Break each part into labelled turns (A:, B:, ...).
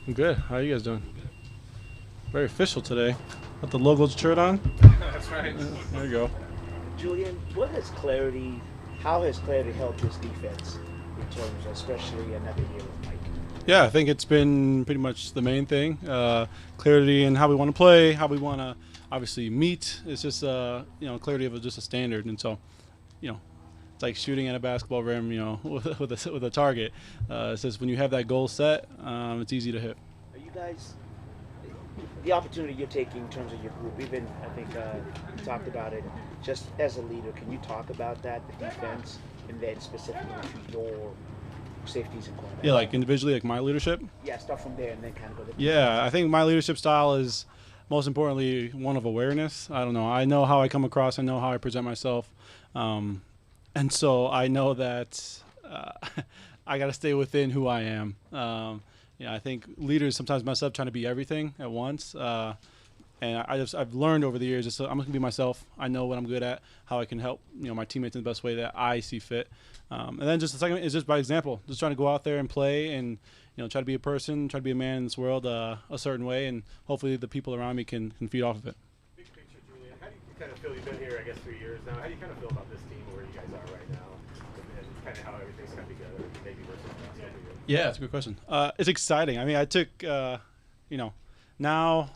A: I'm good. How are you guys doing? Very official today. Got the logo's shirt on.
B: That's right.
A: There you go.
C: Julian, how has clarity helped this defense in terms, especially another year with Mike?
A: Yeah, I think it's been pretty much the main thing. Clarity in how we want to play, how we want to obviously meet. It's just clarity of just a standard, and so it's like shooting at a basketball rim, with a target. It's just when you have that goal set, it's easy to hit.
C: Are you guys, the opportunity you're taking in terms of your group, even I think you talked about it, just as a leader, can you talk about that, the defense, and then specifically to your safeties and cornerbacks?
A: Yeah, like individually, like my leadership.
C: Yeah, start from there and then kind of go to the
A: Yeah, I think my leadership style is most importantly one of awareness. I don't know. I know how I come across. I know how I present myself. And so I know that I got to stay within who I am. I think leaders sometimes mess up trying to be everything at once. And I've learned over the years, I'm going to be myself. I know what I'm good at, how I can help my teammates in the best way that I see fit. And then just the second is just by example, just trying to go out there and play and try to be a person, try to be a man in this world a certain way, and hopefully the people around me can feed off of it.
B: Big picture, Julian. How do you kind of feel? You've been here, I guess, 3 years now. How do you kind of feel about this team, where you guys are right now, and kind of how everything's come together, maybe versus the past couple years?
A: Yeah, that's a good question. It's exciting. I mean, I took, now,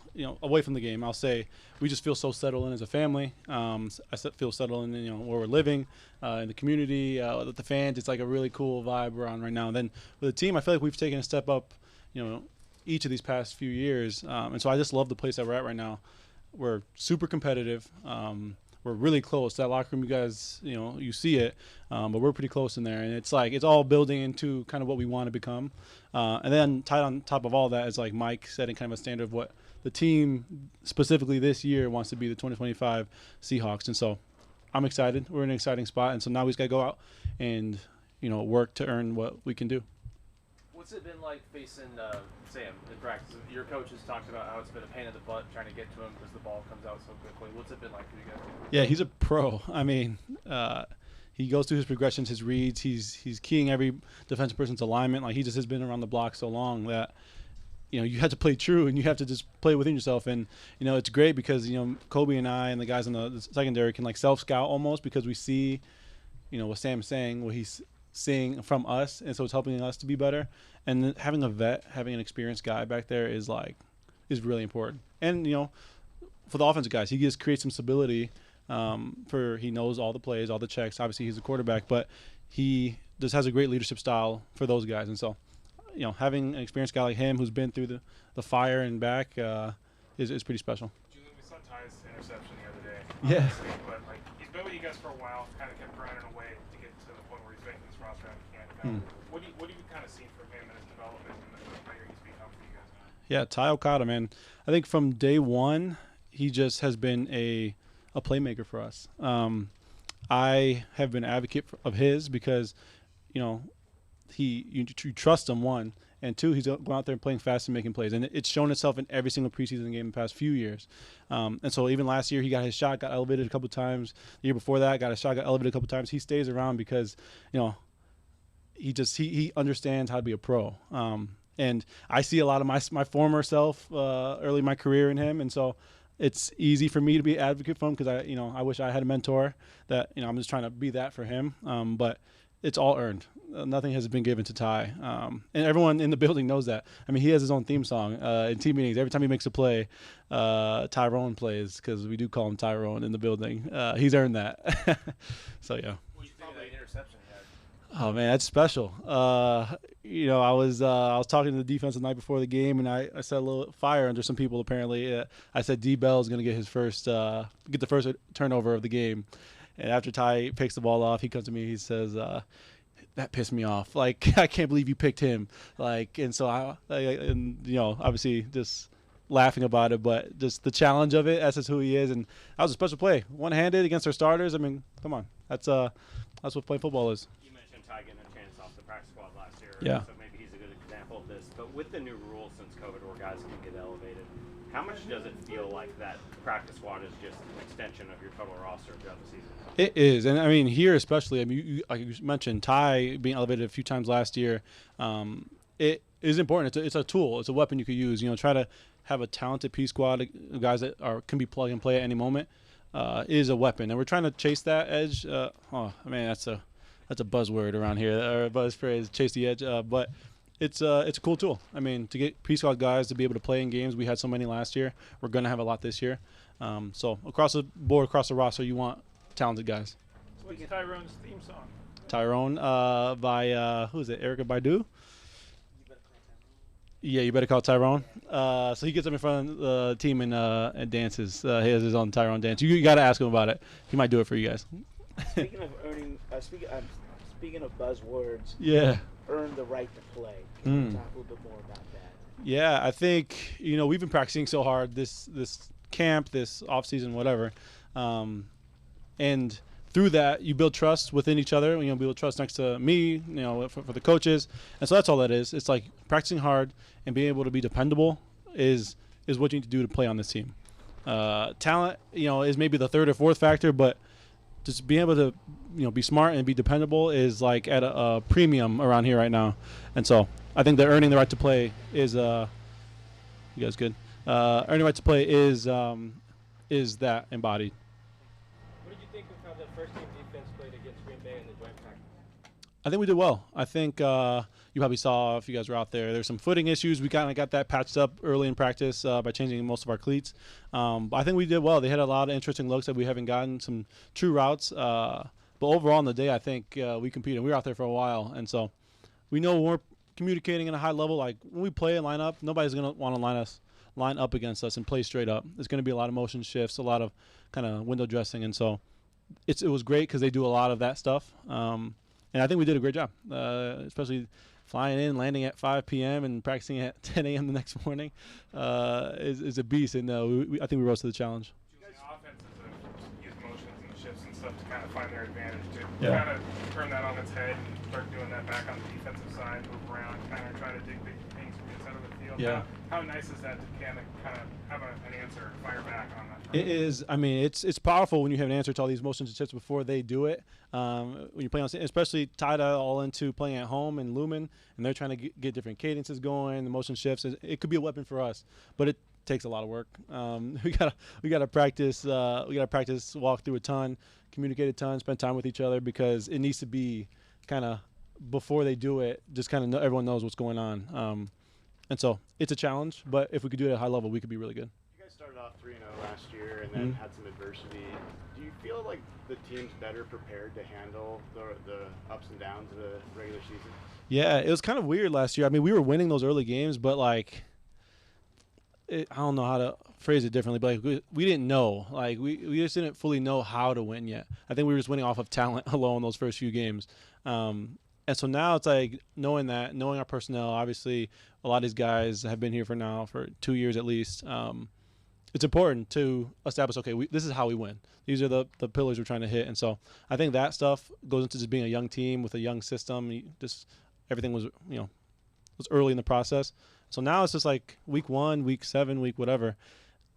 A: away from the game, I'll say we just feel so settled in as a family. Feel settled in, where we're living, in the community, with the fans. It's like a really cool vibe we're on right now. And then with the team, I feel like we've taken a step up, each of these past few years. And so I just love the place that we're at right now. We're super competitive. We're really close. That locker room, you guys, you see it, but we're pretty close in there. And it's like it's all building into kind of what we want to become. And then tied on top of all that is like Mike setting kind of a standard of what the team specifically this year wants to be the 2025 Seahawks. And so I'm excited. We're in an exciting spot. And so now we just got to go out and, work to earn what we can do.
D: What's it been like facing Sam in practice? Your coach has talked about how it's been a pain in the butt trying to get to him because the ball comes out so quickly. What's it been like for you guys?
A: Yeah, he's a pro. I mean, he goes through his progressions, his reads. He's keying every defensive person's alignment. Like he just has been around the block so long that you have to play true and you have to just play within yourself. And it's great because Kobe and I and the guys in the secondary can like self scout almost because we see what Sam's saying, what he's seeing from us, and so it's helping us to be better. And then having a vet, having an experienced guy back there is really important. And for the offensive guys, he just creates some stability. He knows all the plays, all the checks. Obviously, he's a quarterback, but he just has a great leadership style for those guys. And so, having an experienced guy like him who's been through the fire and back is pretty special.
B: Julian, we saw Ty's interception the other day.
A: Yeah.
B: But he's been with you guys for a while, kind of kept grinding away to get to the point where he's making this roster out of Canada. What do you kind of seen from him and his development and the player he's become for you guys now?
A: Yeah, Ty Okada, man. I think from day one, he just has been a playmaker for us. I have been an advocate of his because, you trust him, one, and two, he's going out there and playing fast and making plays. And it's shown itself in every single preseason game in the past few years. And so even last year, he got his shot, got elevated a couple of times. The year before that, got his shot, got elevated a couple of times. He stays around because, he understands how to be a pro. And I see a lot of my former self early in my career in him. And so it's easy for me to be an advocate for him because I wish I had a mentor that, I'm just trying to be that for him. But it's all earned. Nothing has been given to Ty. And everyone in the building knows that. I mean, he has his own theme song in team meetings. Every time he makes a play, Tyrone plays because we do call him Tyrone in the building. He's earned that. So, yeah.
D: What do you think of that interception he had?
A: Oh man, that's special. I was talking to the defense the night before the game, and I set a little fire under some people. Apparently, I said D Bell is going to get the first turnover of the game. And after Ty picks the ball off, he comes to me. He says, "That pissed me off. Like I can't believe you picked him." And so obviously just laughing about it, but just the challenge of it. That's just who he is, and that was a special play, one-handed against our starters. I mean, come on, that's what playing football is.
E: You mentioned Ty getting a chance off the practice squad last year.
A: Yeah.
E: So maybe he's a good example of this. But with the new rules since COVID where guys can get elevated, how much does it feel like that practice squad is just an extension of your total roster throughout the season?
A: It is. And, I mean, here especially, like you mentioned, Ty being elevated a few times last year, is important. It's a tool. It's a weapon you could use. Try to have a talented P squad of guys that can be plug and play at any moment is a weapon, and we're trying to chase that edge. Oh man, that's a buzzword around here, or a buzz phrase, chase the edge. But it's a cool tool. I mean, to get P squad guys to be able to play in games, we had so many last year. We're gonna have a lot this year. So across the board, across the roster, you want talented guys.
B: What's Tyrone's theme song?
A: Tyrone by who is it? Erica Baidu. Yeah, you better call Tyrone. So he gets up in front of the team and dances. He has his own Tyrone dance. You got to ask him about it. He might do it for you guys.
C: Speaking of speaking of buzzwords,
A: Yeah.
C: earn the right to play. Can you talk a little bit more about that?
A: Yeah, I think we've been practicing so hard this camp, this off season, whatever, and through that you build trust within each other. Build trust next to me, for the coaches, and so that's all that is. It's like practicing hard and being able to be dependable is what you need to do to play on this team. Talent, is maybe the third or fourth factor, but just being able to be smart and be dependable is like at a premium around here right now. And so I think that earning the right to play is you guys good. Earning the right to play is that embodied.
F: What did you think of how the first team defense played against Green Bay in the joint practice?
A: I think we did well. I think you probably saw, if you guys were out there, there's some footing issues. We kind of got that patched up early in practice by changing most of our cleats. But I think we did well. They had a lot of interesting looks that we haven't gotten, some true routes. But overall in the day, I think we competed. We were out there for a while. And so we know when we're communicating at a high level, like when we play and line up, nobody's going to want to line up against us and play straight up. There's going to be a lot of motion shifts, a lot of kind of window dressing. And so it was great because they do a lot of that stuff. And I think we did a great job, especially flying in, landing at 5 p.m. and practicing at 10 a.m. the next morning is a beast. And I think we rose to the challenge.
B: The offenses have used motions and shifts and stuff to kind of find their advantage, to
A: Yeah.
B: kind of turn that on its head and start doing that back on the defensive side, move around, kind of try to dig big things from the center of the field.
A: Yeah.
B: How nice is that to kind of have an answer, fire back on that?
A: It is. I mean, it's powerful when you have an answer to all these motions and shifts before they do it. When you play on, especially tied all into playing at home and Lumen, and they're trying to get different cadences going, the motion shifts. It could be a weapon for us, but it takes a lot of work. We gotta practice. We gotta practice, walk through a ton, communicate a ton, spend time with each other, because it needs to be kind of before they do it. Just kind of everyone knows what's going on. And so it's a challenge, but if we could do it at a high level, we could be really good.
E: You guys started off 3-0 last year and then had some adversity. Do you feel like the team's better prepared to handle the ups and downs of the regular season?
A: Yeah, it was kind of weird last year. I mean, we were winning those early games, but I don't know how to phrase it differently, but we didn't know. We just didn't fully know how to win yet. I think we were just winning off of talent alone those first few games. And so now it's like knowing our personnel. Obviously, a lot of these guys have been here for 2 years at least. It's important to establish, okay, this is how we win. These are the pillars we're trying to hit. And so I think that stuff goes into just being a young team with a young system. Everything was early in the process. So now it's just like week 1, week 7, week whatever,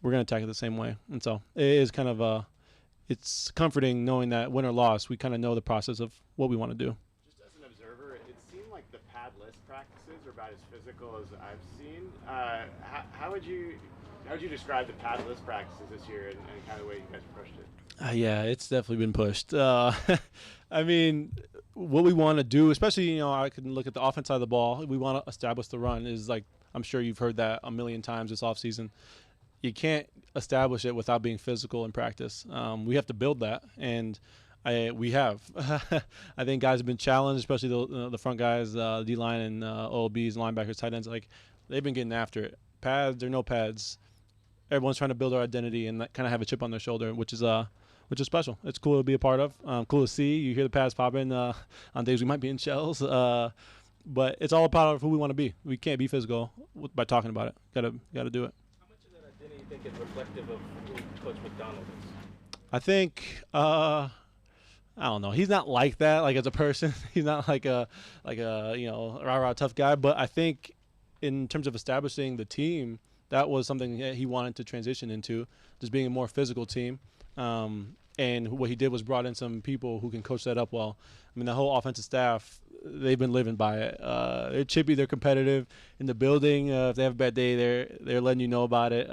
A: we're going to attack it the same way. And so it is kind of it's comforting knowing that win or loss, we kind of know the process of what we want to do.
E: Just as an observer, it seemed like the padless practices are about as physical as I've seen. How would you describe the padless practices this year and kind of the way you guys approached it?
A: Yeah, it's definitely been pushed. I mean, what we want to do, especially, I can look at the offense side of the ball. We want to establish the run. Is like, I'm sure you've heard that a million times this offseason. You can't establish it without being physical in practice. We have to build that, and we have. I think guys have been challenged, especially the front guys, D-line and OLBs, linebackers, tight ends. Like, they've been getting after it. Pads or no pads, everyone's trying to build our identity and kind of have a chip on their shoulder, which is special. It's cool to be a part of. Cool to see. You hear the pads popping on days we might be in shells. But it's all a part of who we want to be. We can't be physical by talking about it. Gotta do it.
F: How much of that identity you think is reflective of who Coach McDonald is?
A: I think I don't know. He's not like that. Like, as a person, he's not like a rah-rah tough guy. But I think in terms of establishing the team, that was something that he wanted to transition into, just being a more physical team. And what he did was brought in some people who can coach that up well. I mean, the whole offensive staff, they've been living by it. They're chippy, they're competitive in the building. If they have a bad day, they're letting you know about it.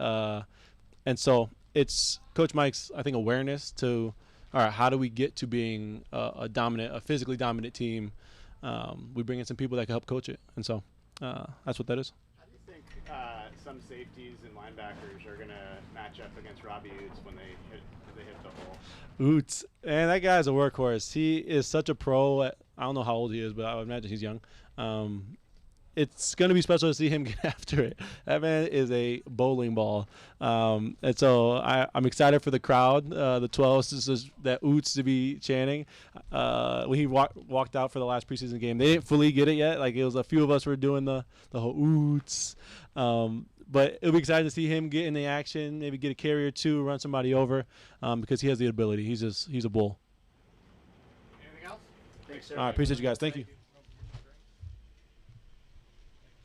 A: And so it's Coach Mike's, I think, awareness to, all right, how do we get to being a physically dominant team? We bring in some people that can help coach it, and so that's what that is.
E: How do you think some safeties and linebackers are going to match up against Robbie Oots when they hit the hole?
A: Oots, and that guy's a workhorse. He is such a pro. I don't know how old he is, but I would imagine he's young. It's going to be special to see him get after it. That man is a bowling ball. And so I'm excited for the crowd, the 12s, that Oots to be chanting. When he walked out for the last preseason game, they didn't fully get it yet. Like, it was a few of us were doing the whole Oots. But it'll be exciting to see him get in the action, maybe get a carry or two, run somebody over, because he has the ability. He's a bull.
E: Anything else?
C: Thanks, sir.
A: All right, appreciate you guys. Thank you.